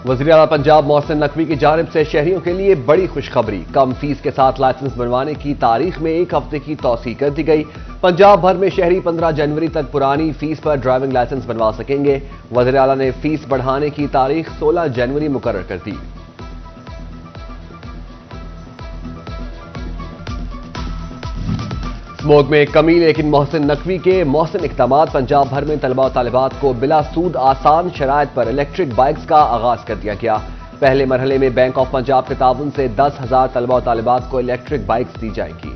وزیر اعلیٰ پنجاب محسن نقوی کی جانب سے شہریوں کے لیے بڑی خوشخبری، کم فیس کے ساتھ لائسنس بنوانے کی تاریخ میں 1 ہفتے کی توسیع کر دی گئی۔ پنجاب بھر میں شہری 15 جنوری تک پرانی فیس پر ڈرائیونگ لائسنس بنوا سکیں گے۔ وزیر اعلیٰ نے فیس بڑھانے کی تاریخ 16 جنوری مقرر کر دی۔ اسموگ میں کمی، لیکن محسن نقوی کے محسن اقدامات، پنجاب بھر میں طلباء و طالبات کو بلا سود آسان شرائط پر الیکٹرک بائکس کا آغاز کر دیا گیا۔ پہلے مرحلے میں بینک آف پنجاب کے تعاون سے 10,000 طلباء و طالبات کو الیکٹرک بائکس دی جائیں گی۔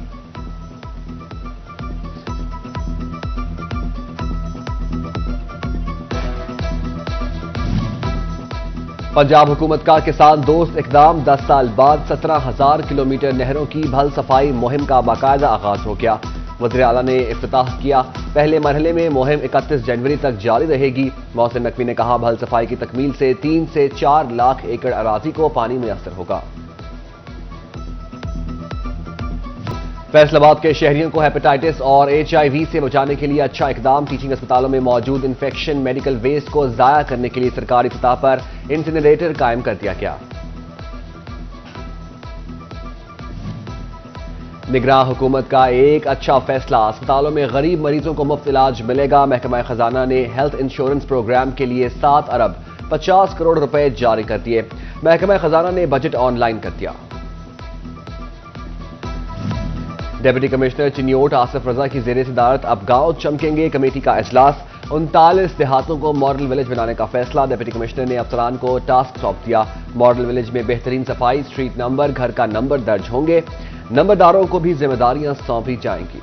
پنجاب حکومت کا کسان دوست اقدام، 10 سال بعد 17,000 کلومیٹر نہروں کی بھل صفائی مہم کا باقاعدہ آغاز ہو گیا۔ وزیر اعلیٰ نے افتتاح کیا۔ پہلے مرحلے میں مہم 31 جنوری تک جاری رہے گی۔ محسن نقوی نے کہا، بھل صفائی کی تکمیل سے 3 سے 4 لاکھ ایکڑ اراضی کو پانی میسر ہوگا۔ فیصل آباد کے شہریوں کو ہیپاٹائٹس اور HIV سے بچانے کے لیے اچھا اقدام، ٹیچنگ اسپتالوں میں موجود انفیکشن میڈیکل ویسٹ کو ضائع کرنے کے لیے سرکاری سطح پر انسینریٹر قائم کر دیا گیا۔ نگراں حکومت کا ایک اچھا فیصلہ، اسپتالوں میں غریب مریضوں کو مفت علاج ملے گا۔ محکمہ خزانہ نے ہیلتھ انشورنس پروگرام کے لیے 7 ارب 50 کروڑ روپے جاری کر دیے۔ محکمہ خزانہ نے بجٹ آن لائن کر دیا۔ ڈپٹی کمشنر چنیوٹ آصف رضا کی زیر صدارت اب گاؤں چمکیں گے کمیٹی کا اجلاس، 39 دیہاتوں کو ماڈل ولیج بنانے کا فیصلہ۔ ڈپٹی کمشنر نے افسران کو ٹاسک سونپ دیا۔ ماڈل ولیج میں بہترین صفائی، اسٹریٹ نمبر، گھر کا نمبر درج ہوں گے۔ نمبرداروں کو بھی ذمہ داریاں سونپی جائیں گی۔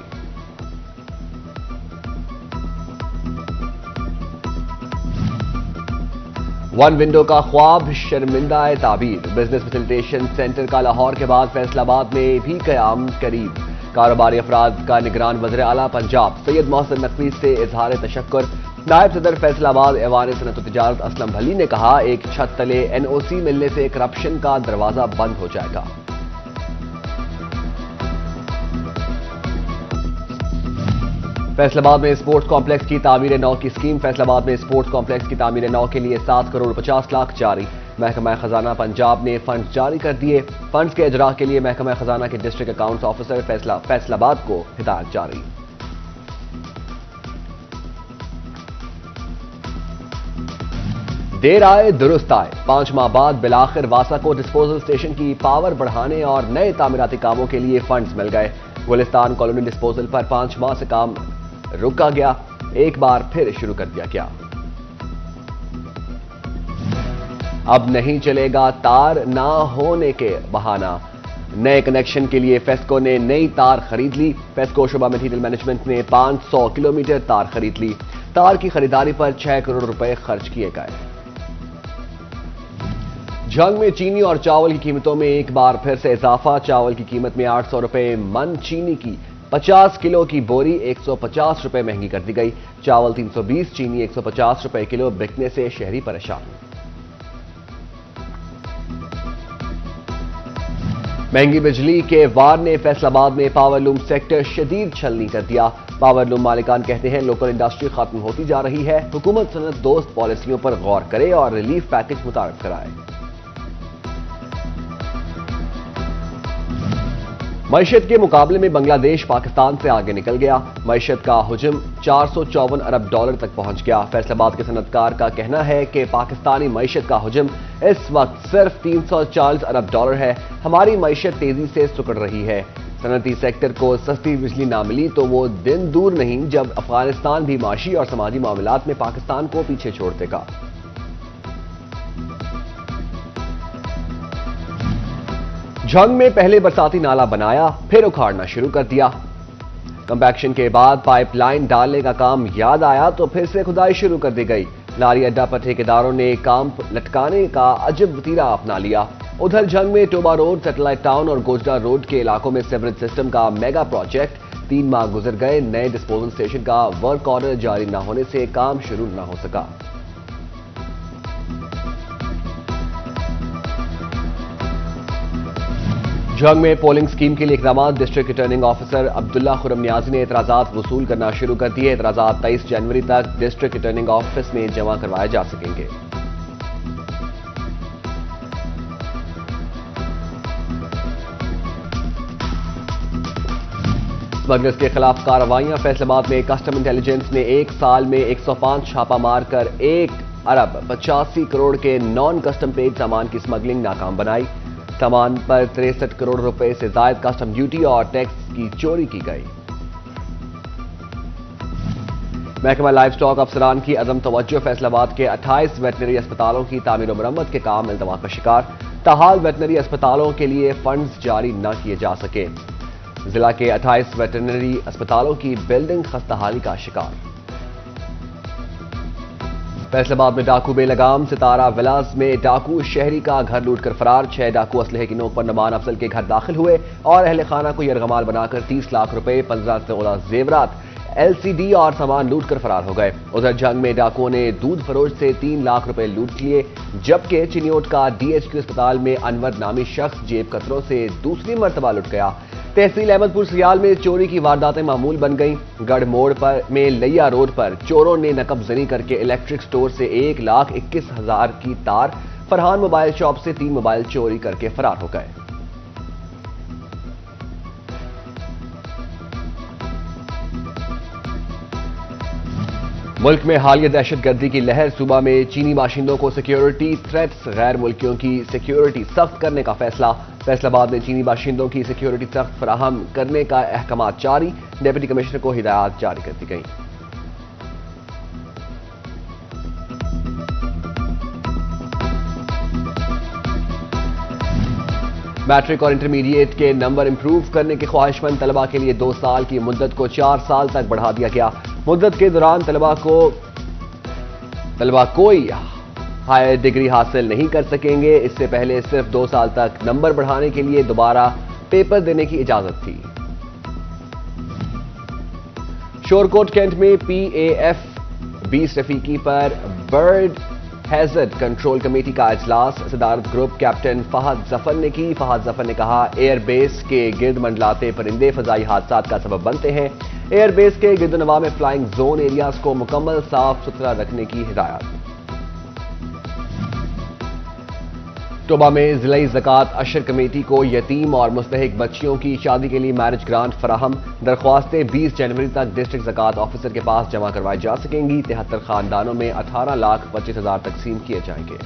ون ونڈو کا خواب شرمندہ تعبیر، بزنس فیسیلیٹیشن سینٹر کا لاہور کے بعد فیصل آباد میں بھی قیام قریب۔ کاروباری افراد کا نگران وزیر اعلیٰ پنجاب سید محسن نقوی سے اظہار تشکر۔ نائب صدر فیصل آباد ایوان صنعت و تجارت اسلم بھلی نے کہا، ایک چھت تلے NOC ملنے سے کرپشن کا دروازہ بند ہو جائے گا۔ فیصل آباد میں اسپورٹس کمپلیکس کی تعمیر نو کی اسکیم، فیصل آباد میں اسپورٹس کمپلیکس کی تعمیر نو کے لیے 7 کروڑ 50 لاکھ جاری۔ محکمہ خزانہ پنجاب نے فنڈز جاری کر دیے۔ فنڈز کے اجراء کے لیے محکمہ خزانہ کے ڈسٹرکٹ اکاؤنٹس آفیسر فیصل آباد کو ہدایت جاری۔ دیر آئے درست آئے، 5 ماہ بعد بالآخر واسا کو ڈسپوزل اسٹیشن کی پاور بڑھانے اور نئے تعمیراتی کاموں کے لیے فنڈز مل گئے۔ گلستان کالونی ڈسپوزل پر 5 ماہ سے کام رکا گیا، ایک بار پھر شروع کر دیا گیا۔ اب نہیں چلے گا تار نہ ہونے کے بہانہ، نئے کنیکشن کے لیے فیسکو نے نئی تار خرید لی۔ فیسکو شعبہ میٹیریل مینجمنٹ نے 500 کلومیٹر تار خرید لی۔ تار کی خریداری پر 6 کروڑ روپے خرچ کیے گئے۔ جنگ میں چینی اور چاول کی قیمتوں میں ایک بار پھر سے اضافہ، چاول کی قیمت میں 800 روپے من، چینی کی 50 کلو کی بوری 150 روپے مہنگی کر دی گئی۔ چاول 320، چینی 150 روپے کلو بکنے سے شہری پریشان۔ مہنگی بجلی کے وار نے فیصل آباد میں پاور لوم سیکٹر شدید چھلنی کر دیا۔ پاور لوم مالکان کہتے ہیں، لوکل انڈسٹری ختم ہوتی جا رہی ہے، حکومت صنعت دوست پالیسیوں پر غور کرے اور ریلیف پیکج متعارف کرائے۔ معیشت کے مقابلے میں بنگلہ دیش پاکستان سے آگے نکل گیا۔ معیشت کا حجم 454 ارب ڈالر تک پہنچ گیا۔ فیصل آباد کے صنعتکار کا کہنا ہے کہ پاکستانی معیشت کا حجم اس وقت صرف 340 ارب ڈالر ہے۔ ہماری معیشت تیزی سے سکڑ رہی ہے۔ صنعتی سیکٹر کو سستی بجلی نہ ملی تو وہ دن دور نہیں جب افغانستان بھی معاشی اور سماجی معاملات میں پاکستان کو پیچھے چھوڑ دے گا۔ جھنگ میں پہلے برساتی نالا بنایا، پھر اکھاڑنا شروع کر دیا۔ کمپیکشن کے بعد پائپ لائن ڈالنے کا کام یاد آیا تو پھر سے کھدائی شروع کر دی گئی۔ لاری اڈا پر ٹھیکیداروں نے کام لٹکانے کا عجب وتیرہ اپنا لیا۔ ادھر جھنگ میں ٹوبا روڈ، سیٹلائٹ ٹاؤن اور گوجرا روڈ کے علاقوں میں سیوریج سسٹم کا میگا پروجیکٹ 3 ماہ گزر گئے، نئے ڈسپوزل اسٹیشن کا ورک آرڈر جاری نہ ہونے سے کام شروع نہ ہو سکا۔ جھنگ میں پولنگ سکیم کے لیے اقدامات، ڈسٹرکٹ ریٹرننگ آفیسر عبداللہ خرم نیازی نے اعتراضات وصول کرنا شروع کر دیے۔ اعتراضات 23 جنوری تک ڈسٹرکٹ ریٹرننگ آفس میں جمع کروائے جا سکیں گے۔ اسمگلرز کے خلاف کارروائیاں، فیصل آباد میں کسٹم انٹیلیجنس نے ایک سال میں 105 چھاپہ مار کر 1 ارب 85 کروڑ کے نان کسٹم پیڈ سامان کی اسمگلنگ ناکام بنائی۔ سامان پر 63 کروڑ روپے سے زائد کسٹم ڈیوٹی اور ٹیکس کی چوری کی گئی۔ محکمہ لائف سٹاک افسران کی عدم توجہ، فیصل آباد کے 28 ویٹنری اسپتالوں کی تعمیر و مرمت کے کام التوا کا شکار، تاحال ویٹنری اسپتالوں کے لیے فنڈز جاری نہ کیے جا سکے۔ ضلع کے 28 ویٹرنری اسپتالوں کی بلڈنگ خستحالی کا شکار۔ فیصل آباد میں ڈاکو بے لگام، ستارہ ولاز میں ڈاکو شہری کا گھر لوٹ کر فرار، 6 ڈاکو اسلحے کی نوک پر نعمان افضل کے گھر داخل ہوئے اور اہل خانہ کو یرغمال بنا کر 30 لاکھ روپے، 15 تولہ زیورات، LCD اور سامان لوٹ کر فرار ہو گئے۔ ادھر جنگ میں ڈاکوؤں نے دودھ فروش سے 3 لاکھ روپے لوٹ لیے، جبکہ چنیوٹ کا DHQ اسپتال میں انور نامی شخص جیب کتروں سے دوسری مرتبہ لٹ گیا۔ تحصیل احمد پور سیال میں چوری کی وارداتیں معمول بن گئیں، گڑھ موڑ میں لیا روڈ پر چوروں نے نقب زنی کر کے الیکٹرک سٹور سے 1,21,000 کی تار، فرحان موبائل شاپ سے 3 موبائل چوری کر کے فرار ہو گئے۔ ملک میں حالیہ دہشت گردی کی لہر، صوبہ میں چینی باشندوں کو سیکیورٹی تھریٹس، غیر ملکیوں کی سیکیورٹی سخت کرنے کا فیصلہ، فیصل آباد میں چینی باشندوں کی سیکیورٹی سخت فراہم کرنے کا احکامات جاری، ڈپٹی کمشنر کو ہدایات جاری کر دی گئیں۔ میٹرک اور انٹرمیڈیٹ کے نمبر امپروو کرنے کے خواہش مند طلبہ کے لیے 2 سال کی مدت کو 4 سال تک بڑھا دیا گیا۔ مدت کے دوران طلبہ کوئی ہائر ڈگری حاصل نہیں کر سکیں گے۔ اس سے پہلے صرف 2 سال تک نمبر بڑھانے کے لیے دوبارہ پیپر دینے کی اجازت تھی۔ شورکوٹ کینٹ میں PAF 20 رفیقی پر برڈ ہیزرڈ کنٹرول کمیٹی کا اجلاس، صدارت گروپ کیپٹن فہد ظفر نے کی۔ فہد ظفر نے کہا، ایئر بیس کے گرد منڈلاتے پرندے فضائی حادثات کا سبب بنتے ہیں، ایئر بیس کے گرد و نواح میں فلائنگ زون ایریاز کو مکمل صاف ستھرا رکھنے کی ہدایت۔ ٹوبہ میں ضلعی زکوٰۃ اشر کمیٹی کو یتیم اور مستحق بچیوں کی شادی کے لیے میرج گرانٹ فراہم، درخواستیں 20 جنوری تک ڈسٹرکٹ زکوٰۃ آفیسر کے پاس جمع کروائی جا سکیں گی۔ 73 خاندانوں میں 18,25,000 تقسیم کیے جائیں گے۔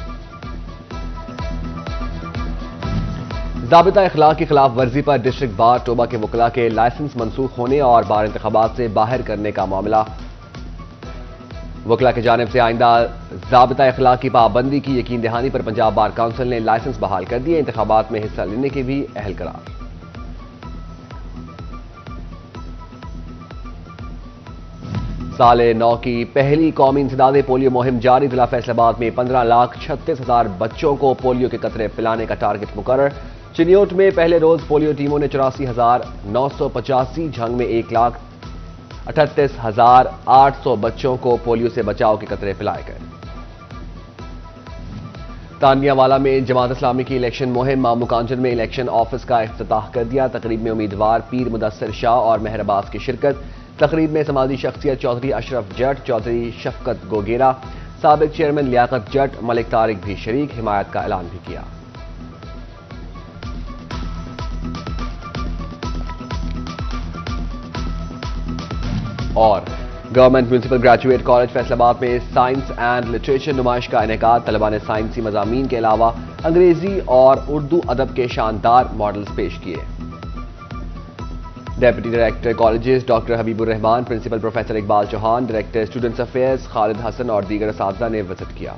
ضابطہ اخلاق کی خلاف ورزی پر ڈسٹرکٹ بار ٹوبہ کے وکلاء کے لائسنس منسوخ ہونے اور بار انتخابات سے باہر کرنے کا معاملہ، وکلاء کی جانب سے آئندہ ضابطہ اخلاق کی پابندی کی یقین دہانی پر پنجاب بار کونسل نے لائسنس بحال کر دیے، انتخابات میں حصہ لینے کے بھی اہل قرار۔ سال نو کی پہلی قومی انسداد پولیو مہم جاری، ضلع فیصل آباد میں 15,36,000 بچوں کو پولیو کے قطرے پلانے کا ٹارگٹ مقرر۔ چنیوٹ میں پہلے روز پولیو ٹیموں نے 84,985، جھنگ میں 1,38,800 بچوں کو پولیو سے بچاؤ کے قطرے پلائے گئے۔ تانیہ والا میں جماعت اسلامی کی الیکشن مہم، مامو کانجن میں الیکشن آفس کا افتتاح کر دیا۔ تقریب میں امیدوار پیر مدثر شاہ اور مہر عباس کی شرکت۔ تقریب میں سماجی شخصیت چودھری اشرف جٹ، چودھری شفقت گوگیرا، سابق چیئرمین لیاقت جٹ، ملک طارق بھی شریک، حمایت کا اعلان بھی کیا۔ اور government municipal graduate college Faisal آباد میں سائنس اینڈ لٹریچر نمائش کا انعقاد، طلباء نے سائنسی مضامین کے علاوہ انگریزی اور اردو ادب کے شاندار ماڈلز پیش کیے۔ Deputy director colleges doctor Habib ur Rahman, principal professor Iqbal Chauhan, director students affairs Khalid Hasan اور دیگر اساتذہ نے وزٹ کیا۔